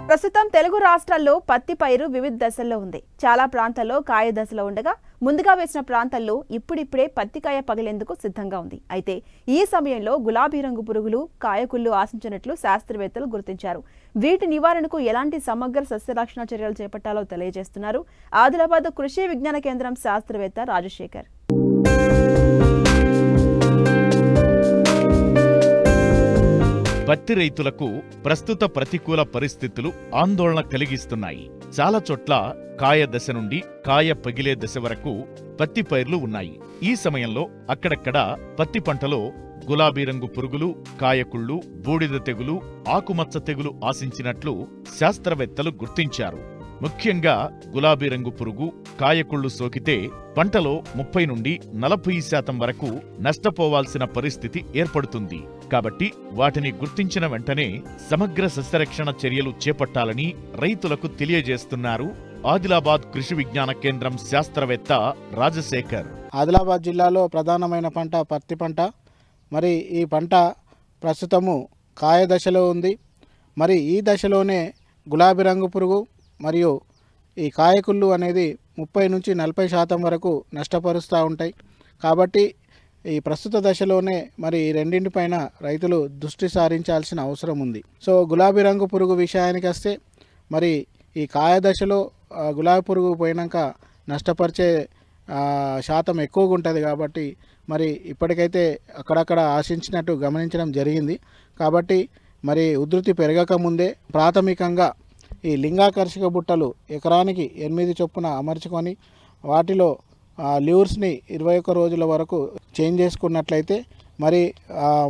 ప్రస్తుతం తెలుగు రాష్ట్రాల్లో పత్తి పైరు వివిధ దశల్లో ఉంది. చాలా ప్రాంతాల్లో కాయ దశలో ఉండగా ముందుగా వేసిన ప్రాంతాల్లో ఇప్పుడిప్పుడే పత్తికాయ పగిలేందుకు సిద్ధంగా ఉంది. అయితే ఈ సమయంలో గులాబీ రంగు పురుగులు కాయకుళ్ళు ఆశించినట్లు శాస్త్రవేత్తలు గుర్తించారు. వీటి నివారణకు ఎలాంటి సమగ్ర సస్యరక్షణ చర్యలు చేపట్టాలో తెలియజేస్తున్నారు ఆదిలాబాద్ కృషి విజ్ఞాన కేంద్రం శాస్త్రవేత్త రాజశేఖర్. పత్తి రైతులకు ప్రస్తుత ప్రతికూల పరిస్థితులు ఆందోళన కలిగిస్తున్నాయి. చాలా చోట్ల కాయ దశ నుండి కాయ పగిలే దశ వరకు పత్తి పైర్లు ఉన్నాయి. ఈ సమయంలో అక్కడక్కడ పత్తి పంటలో గులాబీ రంగు పురుగులు, కాయకుళ్ళు, బూడిద తెగులు, ఆకుమచ్చ తెగులు ఆశించినట్లు శాస్త్రవేత్తలు గుర్తించారు. ముఖ్యంగా గులాబీ రంగు పురుగు, కాయకుళ్ళు సోకితే పంటలో 30 నుండి 40% వరకు నష్టపోవాల్సిన పరిస్థితి ఏర్పడుతుంది. కాబట్టి వాటిని గుర్తించిన వెంటనే సమగ్ర సస్యరక్షణ చర్యలు చేపట్టాలని రైతులకు తెలియజేస్తున్నారు ఆదిలాబాద్ కృషి విజ్ఞాన కేంద్రం శాస్త్రవేత్త రాజశేఖర్. ఆదిలాబాద్ జిల్లాలో ప్రధానమైన పంట పత్తి పంట. మరి ఈ పంట ప్రస్తుతము కాయ దశలో ఉంది. మరి ఈ దశలోనే గులాబీ రంగు పురుగు మరియు ఈ కాయకుళ్ళు అనేది 30 నుంచి 40% వరకు నష్టపరుస్తూ ఉంటాయి. కాబట్టి ఈ ప్రస్తుత దశలోనే మరి ఈ రెండింటిపైన రైతులు దృష్టి సారించాల్సిన అవసరం ఉంది. సో గులాబీ రంగు పురుగు విషయానికి వస్తే మరి ఈ కాయ దశలో గులాబీ పురుగు పోయినాక నష్టపరిచే శాతం ఎక్కువగా ఉంటుంది. కాబట్టి మరి ఇప్పటికైతే అక్కడక్కడ ఆశించినట్టు గమనించడం జరిగింది. కాబట్టి మరి ఉధృతి పెరగక ముందే ప్రాథమికంగా ఈ లింగాకర్షక బుట్టలు ఎకరానికి 8 చొప్పున అమర్చుకొని వాటిలో ల్యూర్స్ని 21 రోజుల వరకు చేంజ్ చేసుకున్నట్లయితే మరి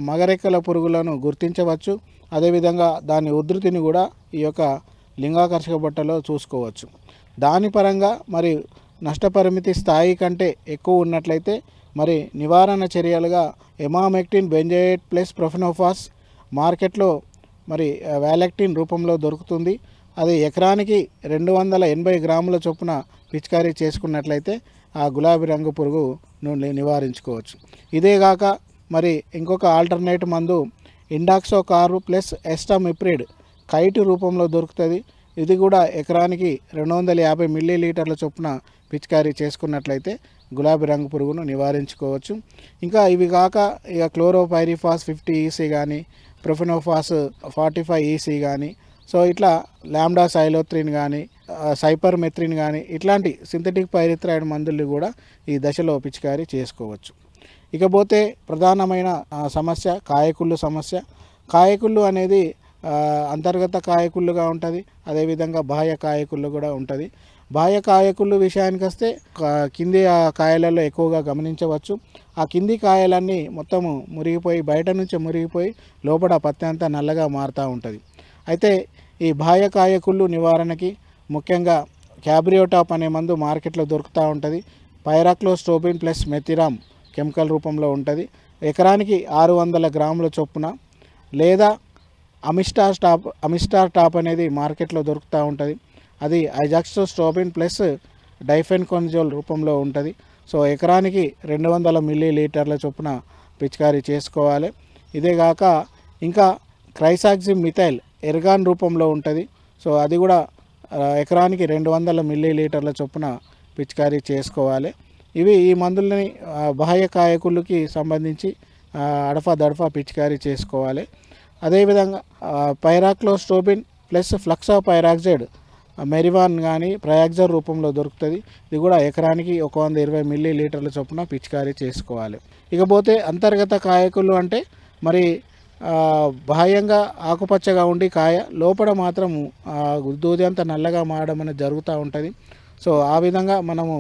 మగరెక్కల పురుగులను గుర్తించవచ్చు. అదేవిధంగా దాని ఉధృతిని కూడా ఈ యొక్క లింగాకర్షక బుట్టలో చూసుకోవచ్చు. దాని పరంగా మరి నష్టపరిమితి స్థాయి కంటే ఎక్కువ ఉన్నట్లయితే మరి నివారణ చర్యలుగా ఎమామెక్టిన్ బెంజోయేట్ ప్లస్ ప్రొఫెనోఫాస్ మార్కెట్లో మరి వ్యాలెక్టిన్ రూపంలో దొరుకుతుంది. అది ఎకరానికి 280 గ్రాముల చొప్పున పిచికారీ చేసుకున్నట్లయితే ఆ గులాబీ రంగు పురుగు నుండి నివారించుకోవచ్చు. ఇదేగాక మరి ఇంకొక ఆల్టర్నేట్ మందు ఇండాక్సోకార్ ప్లస్ ఎస్టామిప్రిడ్ కైట్ రూపంలో దొరుకుతుంది. ఇది కూడా ఎకరానికి 250 మిల్లీలీటర్ల చొప్పున పిచికారీ చేసుకున్నట్లయితే గులాబీ రంగు పురుగును నివారించుకోవచ్చు. ఇంకా ఇవి కాక ఇక క్లోరోపైరిఫాస్ 50 ఈసీ కానీ, ప్రొఫెనోఫాస్ 45 ఈసీ కానీ, సో ఇట్లా లాంబ్డా సైలోత్రిన్ కానీ, సైపర్మెత్రిన్ కానీ ఇట్లాంటి సింథటిక్ పైరిథ్రాయిడ్ మందులు కూడా ఈ దశలో పిచికారీ చేసుకోవచ్చు. ఇకపోతే ప్రధానమైన సమస్య కాయకుళ్ళు సమస్య. కాయకుళ్ళు అనేది అంతర్గత కాయకుళ్ళుగా ఉంటుంది. అదేవిధంగా బాహ్య కాయకుళ్ళు కూడా ఉంటుంది. బాహ్య కాయకుళ్ళు విషయానికి వస్తే కింది కాయలలో ఎక్కువగా గమనించవచ్చు. ఆ కింది కాయలన్నీ మొత్తము మురిగిపోయి బయట నుంచి మురిగిపోయి లోపల పత్తి అంతా నల్లగా మారుతూ ఉంటుంది. అయితే ఈ బాహ్య కాయకుళ్ళు నివారణకి ముఖ్యంగా క్యాబ్రియోటాప్ అనే మందు మార్కెట్లో దొరుకుతూ ఉంటుంది. పైరాక్లోస్ట్రోబిన్ ప్లస్ మెథిరామ్ కెమికల్ రూపంలో ఉంటుంది. ఎకరానికి 600 గ్రాముల చొప్పున, లేదా అమిస్టార్ టాప్ అనేది మార్కెట్లో దొరుకుతూ ఉంటుంది. అది ఐజాక్సోస్ట్రోబిన్ ప్లస్ డైఫెన్కోనజోల్ రూపంలో ఉంటుంది. సో ఎకరానికి 200 మిల్లీలీటర్ల చొప్పున పిచికారీ చేసుకోవాలి. ఇదేగాక ఇంకా క్రైసాక్సిమ్ మిథైల్ ఎర్గాన్ రూపంలో ఉంటుంది. సో అది కూడా ఎకరానికి 200 మిల్లీలీటర్ల చొప్పున పిచికారీ చేసుకోవాలి. ఇవి ఈ మందులని బాహ్య కాయకుళ్ళకి సంబంధించి అడఫా దడఫా పిచికారీ చేసుకోవాలి. అదేవిధంగా పైరాక్లోస్ట్రోబిన్ ప్లస్ ఫ్లక్సాపైరాక్సైడ్ మెరివాన్ కానీ ప్రయాక్జర్ రూపంలో దొరుకుతుంది. ఇది కూడా ఎకరానికి 120 మిల్లీలీటర్ల చొప్పున పిచికారీ చేసుకోవాలి. ఇకపోతే అంతర్గత కాయకులు అంటే మరి బాహ్యంగా ఆకుపచ్చగా ఉండి కాయ లోపల మాత్రం దూది అంతా నల్లగా మారడం అనేది జరుగుతూ ఉంటుంది. సో ఆ విధంగా మనము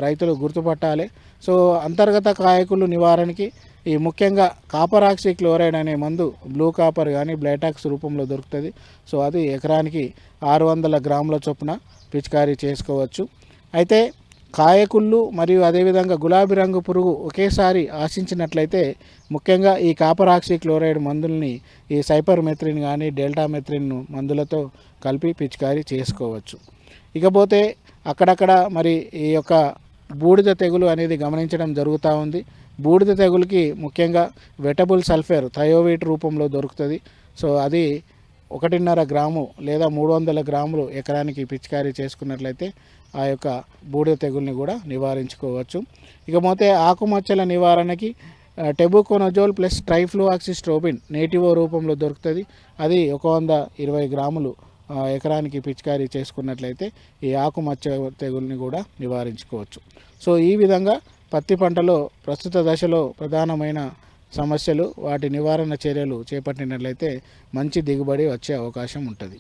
రైతులు గుర్తుపట్టాలి. సో అంతర్గత కాయకులు నివారణకి ఈ ముఖ్యంగా కాపర్ ఆక్సీ క్లోరైడ్ అనే మందు బ్లూ కాపర్ కానీ బ్లైటాక్స్ రూపంలో దొరుకుతుంది. సో అది ఎకరానికి 600 గ్రాముల చొప్పున పిచికారీ చేసుకోవచ్చు. అయితే కాయకుళ్ళు మరియు అదేవిధంగా గులాబీ రంగు పురుగు ఒకేసారి ఆశించినట్లయితే ముఖ్యంగా ఈ కాపర్ ఆక్సీ క్లోరైడ్ మందుల్ని ఈ సైపర్మెత్రిన్ కానీ డెల్టామెత్రిన్ మందులతో కలిపి పిచికారీ చేసుకోవచ్చు. ఇకపోతే అక్కడక్కడ మరి ఈ యొక్క బూడిద తెగులు అనేది గమనించడం జరుగుతూ ఉంది. బూడిద తెగులుకి ముఖ్యంగా వెటబుల్ సల్ఫేర్ థయోవేట్ రూపంలో దొరుకుతుంది. సో అది 1.5 గ్రాము లేదా 300 గ్రాములు ఎకరానికి పిచికారీ చేసుకున్నట్లయితే ఆ యొక్క బూడిద తెగుల్ని కూడా నివారించుకోవచ్చు. ఇకపోతే ఆకుమచ్చల నివారణకి టెబుకోనజోల్ ప్లస్ ట్రైఫ్లోఆక్సిస్ట్రోబిన్ నేటివో రూపంలో దొరుకుతుంది. అది 120 గ్రాములు ఎకరానికి పిచికారీ చేసుకున్నట్లయితే ఈ ఆకుమచ్చ తెగుల్ని కూడా నివారించుకోవచ్చు. సో ఈ విధంగా పత్తి పంటలో ప్రస్తుత దశలో ప్రధానమైన సమస్యలు, వాటి నివారణ చర్యలు చేపట్టినట్లయితే మంచి దిగుబడి వచ్చే అవకాశం ఉంటుంది.